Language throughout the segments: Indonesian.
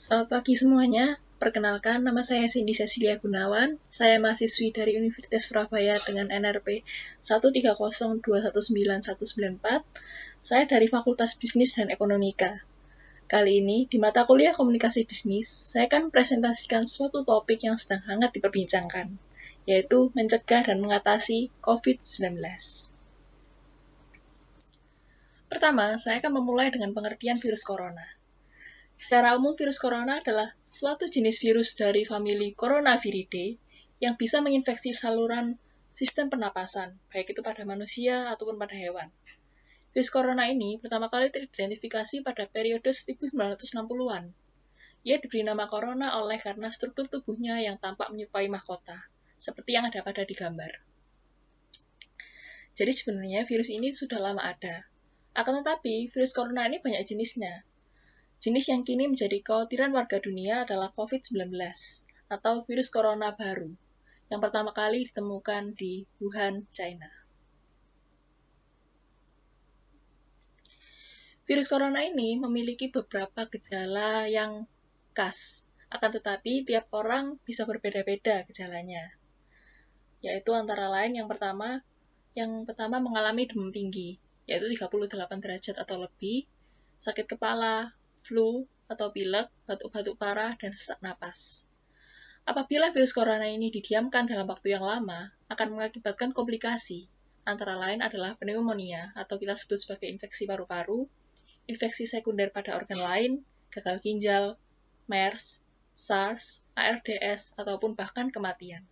Selamat pagi semuanya. Perkenalkan, nama saya Cindy Cecilia Gunawan. Saya mahasiswi dari Universitas Surabaya dengan NRP 130219194. Saya dari Fakultas Bisnis dan Ekonomika. Kali ini, di mata kuliah Komunikasi Bisnis, saya akan presentasikan suatu topik yang sedang hangat diperbincangkan, yaitu mencegah dan mengatasi COVID-19. Pertama, saya akan memulai dengan pengertian virus corona. Secara umum, virus corona adalah suatu jenis virus dari famili Coronaviridae yang bisa menginfeksi saluran sistem pernapasan, baik itu pada manusia ataupun pada hewan. Virus corona ini pertama kali teridentifikasi pada periode 1960-an. Ia diberi nama corona oleh karena struktur tubuhnya yang tampak menyerupai mahkota, seperti yang ada pada di gambar. Jadi sebenarnya virus ini sudah lama ada. Akan tetapi, virus corona ini banyak jenisnya. Jenis yang kini menjadi kekhawatiran warga dunia adalah COVID-19 atau virus corona baru yang pertama kali ditemukan di Wuhan, China. Virus corona ini memiliki beberapa gejala yang khas, akan tetapi tiap orang bisa berbeda-beda gejalanya. Yaitu antara lain yang pertama mengalami demam tinggi, yaitu 38 derajat atau lebih, sakit kepala, flu atau pilek, batuk-batuk parah, dan sesak napas. Apabila virus corona ini didiamkan dalam waktu yang lama, akan mengakibatkan komplikasi. Antara lain adalah pneumonia atau kita sebut sebagai infeksi paru-paru, infeksi sekunder pada organ lain, gagal ginjal, MERS, SARS, ARDS, ataupun bahkan kematian.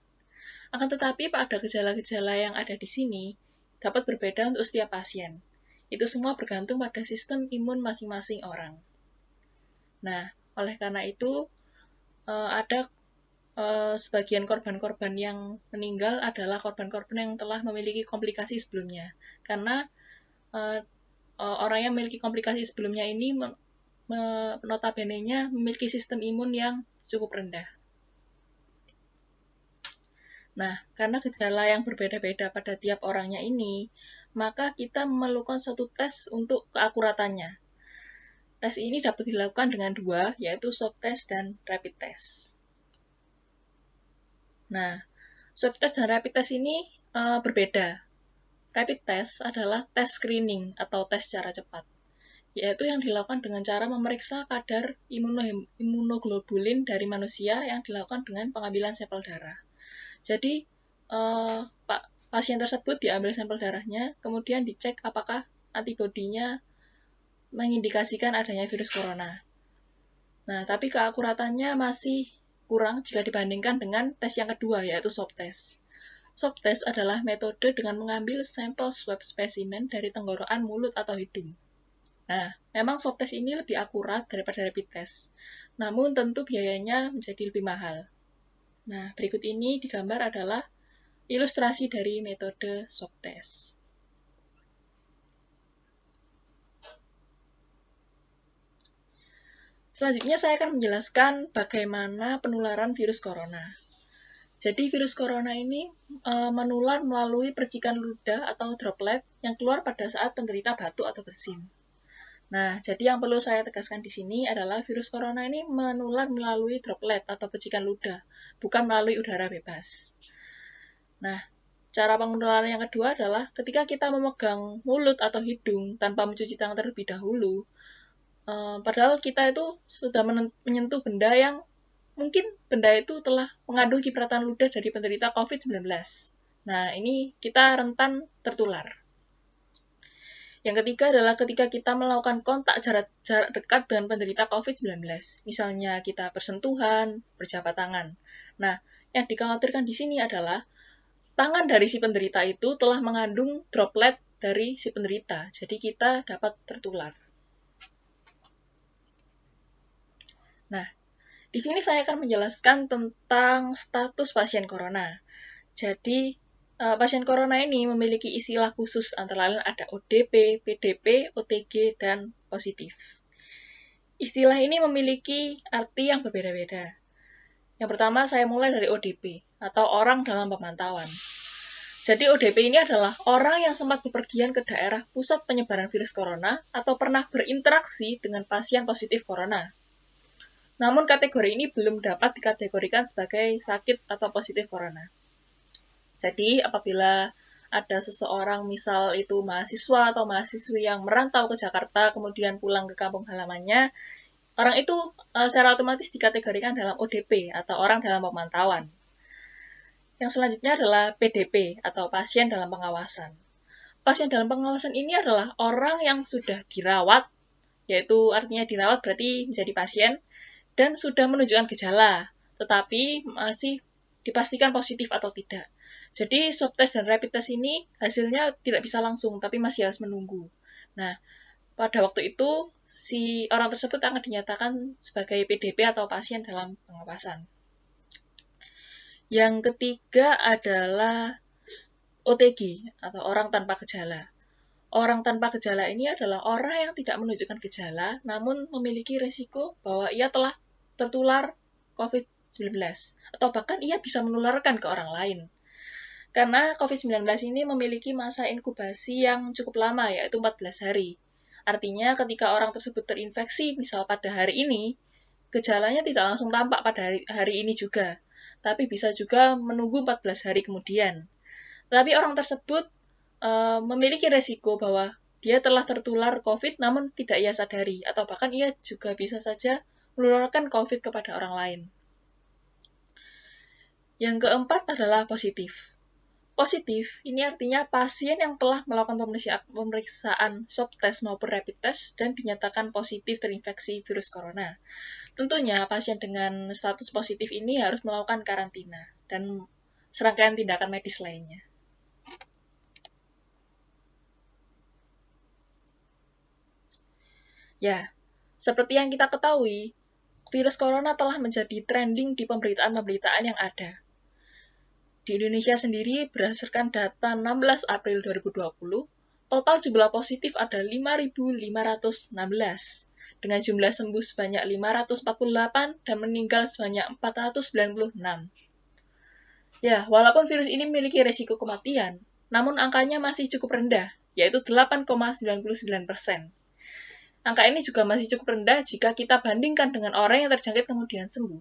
Akan tetapi pada gejala-gejala yang ada di sini dapat berbeda untuk setiap pasien. Itu semua bergantung pada sistem imun masing-masing orang. Nah, oleh karena itu, ada sebagian korban-korban yang meninggal adalah korban-korban yang telah memiliki komplikasi sebelumnya. Karena orang yang memiliki komplikasi sebelumnya ini notabene-nya memiliki sistem imun yang cukup rendah. Nah, karena gejala yang berbeda-beda pada tiap orangnya ini, maka kita memerlukan suatu tes untuk keakuratannya. Tes ini dapat dilakukan dengan dua, yaitu swab test dan rapid test. Nah, swab test dan rapid test ini berbeda. Rapid test adalah tes screening atau tes secara cepat, yaitu yang dilakukan dengan cara memeriksa kadar imunoglobulin dari manusia yang dilakukan dengan pengambilan sampel darah. Jadi, pasien tersebut diambil sampel darahnya, kemudian dicek apakah antibodinya mengindikasikan adanya virus corona. Nah, tapi keakuratannya masih kurang jika dibandingkan dengan tes yang kedua, yaitu swab test. Swab test adalah metode dengan mengambil sampel swab spesimen dari tenggorokan, mulut, atau hidung. Nah, memang swab test ini lebih akurat daripada rapid test, namun tentu biayanya menjadi lebih mahal. Nah, berikut ini digambar adalah ilustrasi dari metode swab test. Selanjutnya saya akan menjelaskan bagaimana penularan virus corona. Jadi virus corona ini menular melalui percikan ludah atau droplet yang keluar pada saat penderita batuk atau bersin. Nah, jadi yang perlu saya tegaskan di sini adalah virus corona ini menular melalui droplet atau percikan ludah, bukan melalui udara bebas. Nah, cara penularan yang kedua adalah ketika kita memegang mulut atau hidung tanpa mencuci tangan terlebih dahulu, padahal kita itu sudah menyentuh benda yang mungkin benda itu telah mengandung cipratan ludah dari penderita COVID-19. Nah, ini kita rentan tertular. Yang ketiga adalah ketika kita melakukan kontak jarak dekat dengan penderita COVID-19. Misalnya kita bersentuhan, berjabat tangan. Nah, yang dikhawatirkan di sini adalah tangan dari si penderita itu telah mengandung droplet dari si penderita. Jadi kita dapat tertular. Nah, di sini saya akan menjelaskan tentang status pasien corona. Jadi, pasien corona ini memiliki istilah khusus antara lain ada ODP, PDP, OTG, dan positif. Istilah ini memiliki arti yang berbeda-beda. Yang pertama, saya mulai dari ODP, atau orang dalam pemantauan. Jadi ODP ini adalah orang yang sempat bepergian ke daerah pusat penyebaran virus corona atau pernah berinteraksi dengan pasien positif corona. Namun kategori ini belum dapat dikategorikan sebagai sakit atau positif corona. Jadi apabila ada seseorang misal itu mahasiswa atau mahasiswi yang merantau ke Jakarta kemudian pulang ke kampung halamannya, orang itu secara otomatis dikategorikan dalam ODP atau orang dalam pemantauan. Yang selanjutnya adalah PDP atau pasien dalam pengawasan. Pasien dalam pengawasan ini adalah orang yang sudah dirawat, yaitu artinya dirawat berarti menjadi pasien, dan sudah menunjukkan gejala, tetapi masih dipastikan positif atau tidak. Jadi swab test dan rapid test ini hasilnya tidak bisa langsung, tapi masih harus menunggu. Nah, pada waktu itu, si orang tersebut akan dinyatakan sebagai PDP atau pasien dalam pengawasan. Yang ketiga adalah OTG atau orang tanpa gejala. Orang tanpa gejala ini adalah orang yang tidak menunjukkan gejala, namun memiliki risiko bahwa ia telah tertular COVID-19, atau bahkan ia bisa menularkan ke orang lain. Karena COVID-19 ini memiliki masa inkubasi yang cukup lama, yaitu 14 hari. Artinya ketika orang tersebut terinfeksi, misal pada hari ini, gejalanya tidak langsung tampak pada hari ini juga, tapi bisa juga menunggu 14 hari kemudian. Tapi orang tersebut memiliki resiko bahwa dia telah tertular COVID namun tidak ia sadari, atau bahkan ia juga bisa saja menularkan COVID kepada orang lain. Yang keempat adalah positif. Positif, ini artinya pasien yang telah melakukan pemeriksaan swab test maupun rapid test dan dinyatakan positif terinfeksi virus corona. Tentunya pasien dengan status positif ini harus melakukan karantina dan serangkaian tindakan medis lainnya. Ya, seperti yang kita ketahui, virus corona telah menjadi trending di pemberitaan-pemberitaan yang ada. Di Indonesia sendiri, berdasarkan data 16 April 2020, total jumlah positif ada 5.516, dengan jumlah sembuh sebanyak 548 dan meninggal sebanyak 496. Ya, walaupun virus ini memiliki risiko kematian, namun angkanya masih cukup rendah, yaitu 8,99%. Angka ini juga masih cukup rendah jika kita bandingkan dengan orang yang terjangkit kemudian sembuh.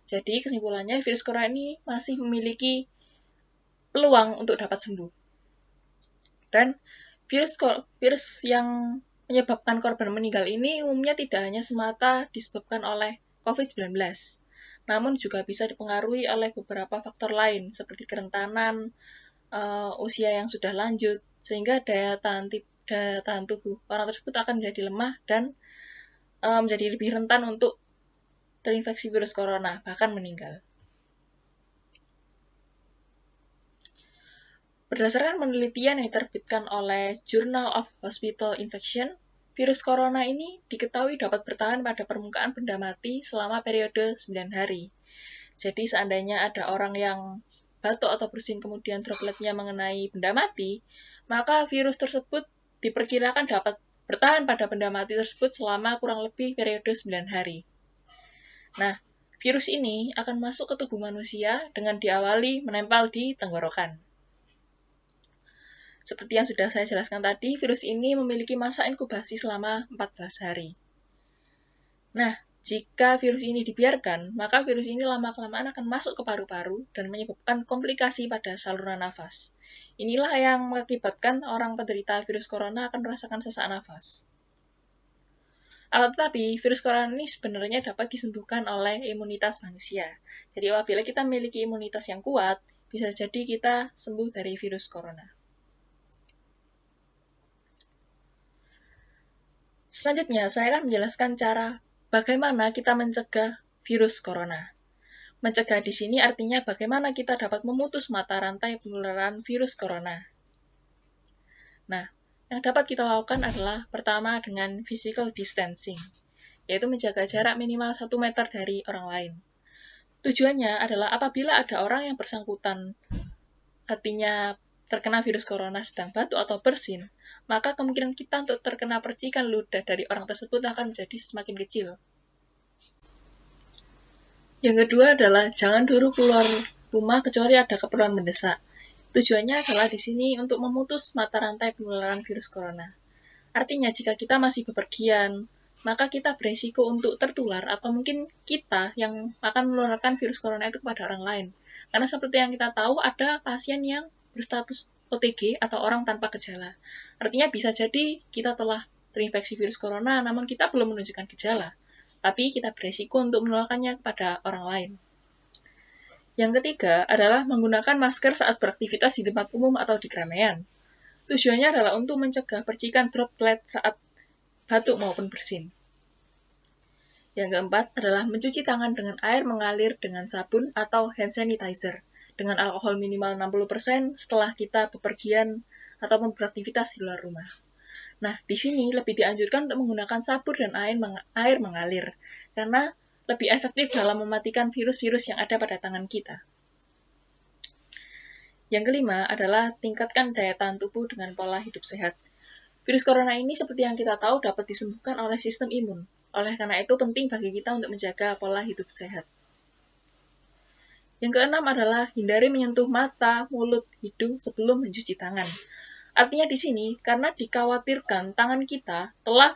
Jadi kesimpulannya virus corona ini masih memiliki peluang untuk dapat sembuh. Dan virus yang menyebabkan korban meninggal ini umumnya tidak hanya semata disebabkan oleh COVID-19, namun juga bisa dipengaruhi oleh beberapa faktor lain seperti kerentanan, usia yang sudah lanjut, sehingga daya tahan tubuh orang tersebut akan menjadi lemah dan menjadi lebih rentan untuk terinfeksi virus corona, bahkan meninggal. Berdasarkan penelitian yang diterbitkan oleh Journal of Hospital Infection, virus corona ini diketahui dapat bertahan pada permukaan benda mati selama periode 9 hari. Jadi seandainya ada orang yang batuk atau bersin kemudian dropletnya mengenai benda mati, maka virus tersebut diperkirakan dapat bertahan pada benda mati tersebut selama kurang lebih periode 9 hari. Nah, virus ini akan masuk ke tubuh manusia dengan diawali menempel di tenggorokan. Seperti yang sudah saya jelaskan tadi, virus ini memiliki masa inkubasi selama 14 hari. Nah, jika virus ini dibiarkan, maka virus ini lama-kelamaan akan masuk ke paru-paru dan menyebabkan komplikasi pada saluran nafas. Inilah yang mengakibatkan orang penderita virus corona akan merasakan sesak nafas. Akan tetapi, virus corona ini sebenarnya dapat disembuhkan oleh imunitas manusia. Jadi apabila kita memiliki imunitas yang kuat, bisa jadi kita sembuh dari virus corona. Selanjutnya, saya akan menjelaskan cara bagaimana kita mencegah virus corona. Mencegah di sini artinya bagaimana kita dapat memutus mata rantai penularan virus corona. Nah, yang dapat kita lakukan adalah pertama dengan physical distancing, yaitu menjaga jarak minimal 1 meter dari orang lain. Tujuannya adalah apabila ada orang yang bersangkutan, artinya terkena virus corona sedang batuk atau bersin, maka kemungkinan kita untuk terkena percikan ludah dari orang tersebut akan menjadi semakin kecil. Yang kedua adalah jangan dulu keluar rumah kecuali ada keperluan mendesak. Tujuannya adalah di sini untuk memutus mata rantai penularan virus corona. Artinya jika kita masih bepergian, maka kita beresiko untuk tertular atau mungkin kita yang akan menularkan virus corona itu kepada orang lain. Karena seperti yang kita tahu, ada pasien yang berstatus OTG atau orang tanpa gejala. Artinya bisa jadi kita telah terinfeksi virus corona, namun kita belum menunjukkan gejala. Tapi kita beresiko untuk menularkannya kepada orang lain. Yang ketiga adalah menggunakan masker saat beraktivitas di tempat umum atau di keramaian. Tujuannya adalah untuk mencegah percikan droplet saat batuk maupun bersin. Yang keempat adalah mencuci tangan dengan air mengalir dengan sabun atau hand sanitizer dengan alkohol minimal 60% setelah kita bepergian atau beraktivitas di luar rumah. Nah, di sini lebih dianjurkan untuk menggunakan sabun dan air mengalir karena lebih efektif dalam mematikan virus-virus yang ada pada tangan kita. Yang kelima adalah tingkatkan daya tahan tubuh dengan pola hidup sehat. Virus corona ini seperti yang kita tahu dapat disembuhkan oleh sistem imun. Oleh karena itu penting bagi kita untuk menjaga pola hidup sehat. Yang keenam adalah hindari menyentuh mata, mulut, hidung sebelum mencuci tangan. Artinya di sini, karena dikhawatirkan tangan kita telah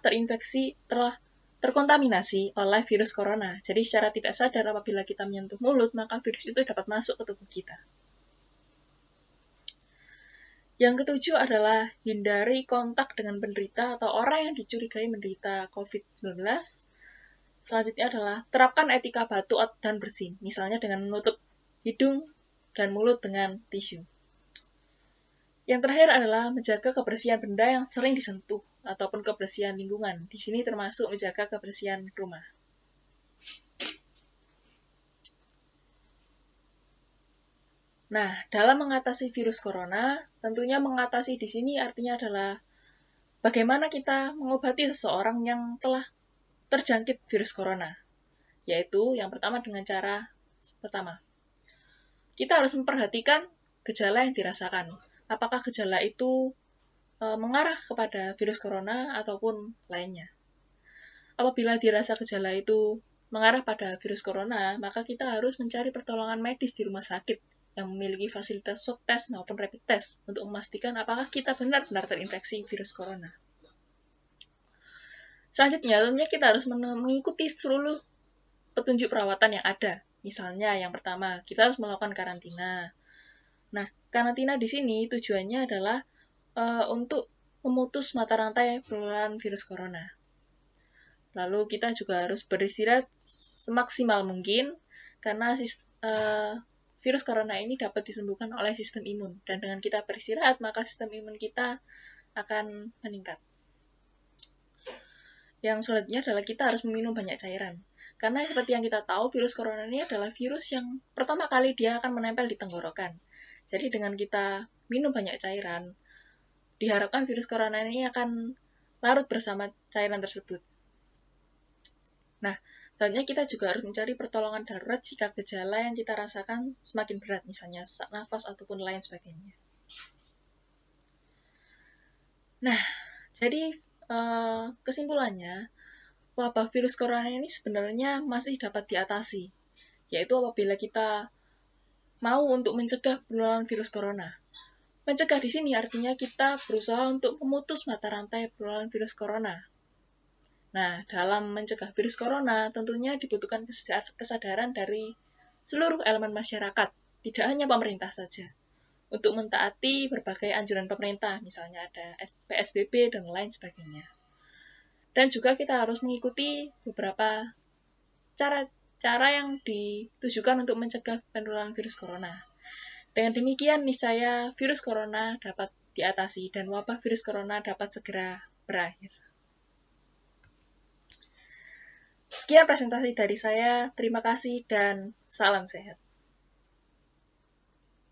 terkontaminasi oleh virus corona. Jadi secara tidak sadar apabila kita menyentuh mulut, maka virus itu dapat masuk ke tubuh kita. Yang ketujuh adalah hindari kontak dengan penderita atau orang yang dicurigai menderita COVID-19. Selanjutnya adalah terapkan etika batuk dan bersin, misalnya dengan menutup hidung dan mulut dengan tisu. Yang terakhir adalah menjaga kebersihan benda yang sering disentuh ataupun kebersihan lingkungan. Di sini termasuk menjaga kebersihan rumah. Nah, dalam mengatasi virus corona, tentunya mengatasi di sini artinya adalah bagaimana kita mengobati seseorang yang telah terjangkit virus corona. Yaitu yang pertama dengan cara pertama. Kita harus memperhatikan gejala yang dirasakan. Apakah gejala itu mengarah kepada virus corona ataupun lainnya. Apabila dirasa gejala itu mengarah pada virus corona, maka kita harus mencari pertolongan medis di rumah sakit yang memiliki fasilitas swab test maupun rapid test untuk memastikan apakah kita benar-benar terinfeksi virus corona. Selanjutnya, tentunya kita harus mengikuti seluruh petunjuk perawatan yang ada. Misalnya, yang pertama, kita harus melakukan karantina. Nah, karantina di sini tujuannya adalah untuk memutus mata rantai penularan virus corona. Lalu kita juga harus beristirahat semaksimal mungkin karena virus corona ini dapat disembuhkan oleh sistem imun. Dan dengan kita beristirahat, maka sistem imun kita akan meningkat. Yang selanjutnya adalah kita harus meminum banyak cairan. Karena seperti yang kita tahu, virus corona ini adalah virus yang pertama kali dia akan menempel di tenggorokan. Jadi dengan kita minum banyak cairan, diharapkan virus corona ini akan larut bersama cairan tersebut. Nah, selanjutnya kita juga harus mencari pertolongan darurat jika gejala yang kita rasakan semakin berat, misalnya sesak nafas ataupun lain sebagainya. Nah, jadi kesimpulannya, wabah virus corona ini sebenarnya masih dapat diatasi, yaitu apabila kita mau untuk mencegah penularan virus corona. Mencegah di sini artinya kita berusaha untuk memutus mata rantai penularan virus corona. Nah, dalam mencegah virus corona tentunya dibutuhkan kesadaran dari seluruh elemen masyarakat, tidak hanya pemerintah saja, untuk mentaati berbagai anjuran pemerintah, misalnya ada PSBB dan lain sebagainya. Dan juga kita harus mengikuti beberapa cara yang ditujukan untuk mencegah penularan virus corona. Dengan demikian, niscaya virus corona dapat diatasi dan wabah virus corona dapat segera berakhir. Sekian presentasi dari saya, terima kasih dan salam sehat.